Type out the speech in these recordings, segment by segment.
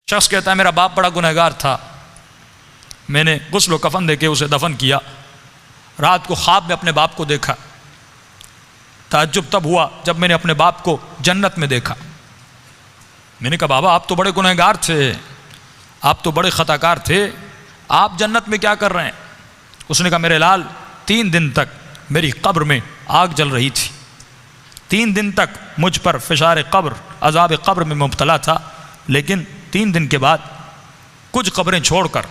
شخص کہتا ہے میرا باپ بڑا گنہگار تھا، میں نے غسل و کفن دے کے اسے دفن کیا، رات کو خواب میں اپنے باپ کو دیکھا، تعجب تب ہوا جب میں نے اپنے باپ کو جنت میں دیکھا۔ میں نے کہا بابا آپ تو بڑے گنہگار تھے، آپ تو بڑے خطا کار تھے، آپ جنت میں کیا کر رہے ہیں؟ اس نے کہا میرے لال 3 دن تک میری قبر میں آگ جل رہی تھی، 3 دن تک مجھ پر فشار قبر عذاب قبر میں مبتلا تھا، لیکن 3 دن کے بعد کچھ قبریں چھوڑ کر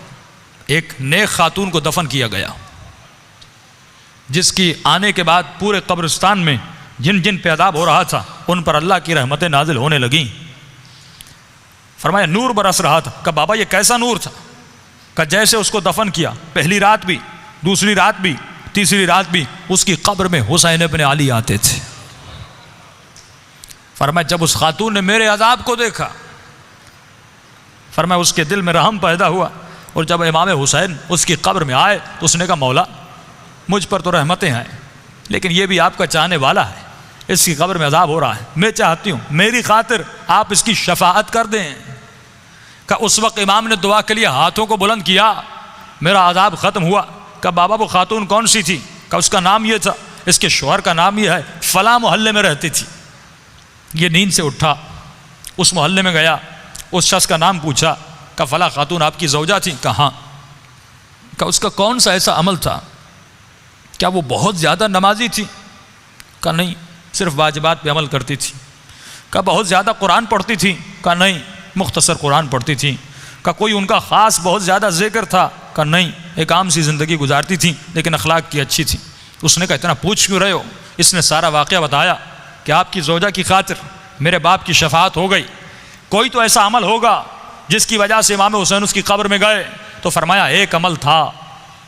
ایک نیک خاتون کو دفن کیا گیا، جس کی آنے کے بعد پورے قبرستان میں جن جن پہ عذاب ہو رہا تھا ان پر اللہ کی رحمتیں نازل ہونے لگیں۔ فرمایا نور برس رہا تھا۔ کہا بابا یہ کیسا نور تھا؟ کہا جیسے اس کو دفن کیا، پہلی رات بھی، دوسری رات بھی، تیسری رات بھی اس کی قبر میں حسین ابن علی آتے تھے۔ فرمایا جب اس خاتون نے میرے عذاب کو دیکھا، فرمایا اس کے دل میں رحم پیدا ہوا، اور جب امام حسین اس کی قبر میں آئے تو اس نے کہا مولا مجھ پر تو رحمتیں ہیں، لیکن یہ بھی آپ کا چاہنے والا ہے، اس کی قبر میں عذاب ہو رہا ہے، میں چاہتی ہوں میری خاطر آپ اس کی شفاعت کر دیں۔ کہ اس وقت امام نے دعا کے لیے ہاتھوں کو بلند کیا، میرا عذاب ختم ہوا۔ کہ بابا وہ خاتون کون سی تھی؟ کہ اس کا نام یہ تھا، اس کے شوہر کا نام یہ ہے، فلاں محلے میں رہتی تھی۔ یہ نیند سے اٹھا، اس محلے میں گیا، اس شخص کا نام پوچھا، کہ فلاں خاتون آپ کی زوجہ تھی؟ کہاں؟ کہ اس کا کون سا ایسا عمل تھا؟ کیا وہ بہت زیادہ نمازی تھی؟ کہ نہیں، صرف واجبات پہ عمل کرتی تھی۔ کہ بہت زیادہ قرآن پڑھتی تھی؟ کہ نہیں، مختصر قرآن پڑھتی تھی۔ کہ کوئی ان کا خاص بہت زیادہ ذکر تھا؟ کہ نہیں، ایک عام سی زندگی گزارتی تھی لیکن اخلاق کی اچھی تھی۔ اس نے کہا اتنا پوچھ کیوں رہے ہو؟ اس نے سارا واقعہ بتایا کہ آپ کی زوجہ کی خاطر میرے باپ کی شفاعت ہو گئی، کوئی تو ایسا عمل ہوگا جس کی وجہ سے امام حسین اس کی قبر میں گئے۔ تو فرمایا ایک عمل تھا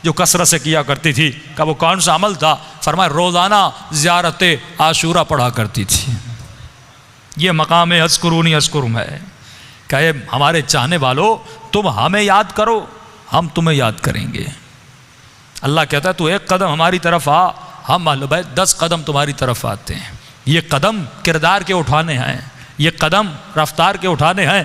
جو کثرت سے کیا کرتی تھی۔ کہ وہ کون سا عمل تھا؟ فرمایا روزانہ زیارت عاشورہ پڑھا کرتی تھی۔ یہ مقام اذکرونی اذکرکم ہے کہ اے ہمارے چاہنے والو تم ہمیں یاد کرو، ہم تمہیں یاد کریں گے۔ اللہ کہتا ہے تو 1 قدم ہماری طرف آ، ہم اہل بیت 10 قدم تمہاری طرف آتے ہیں۔ یہ قدم کردار کے اٹھانے ہیں، یہ قدم رفتار کے اٹھانے ہیں۔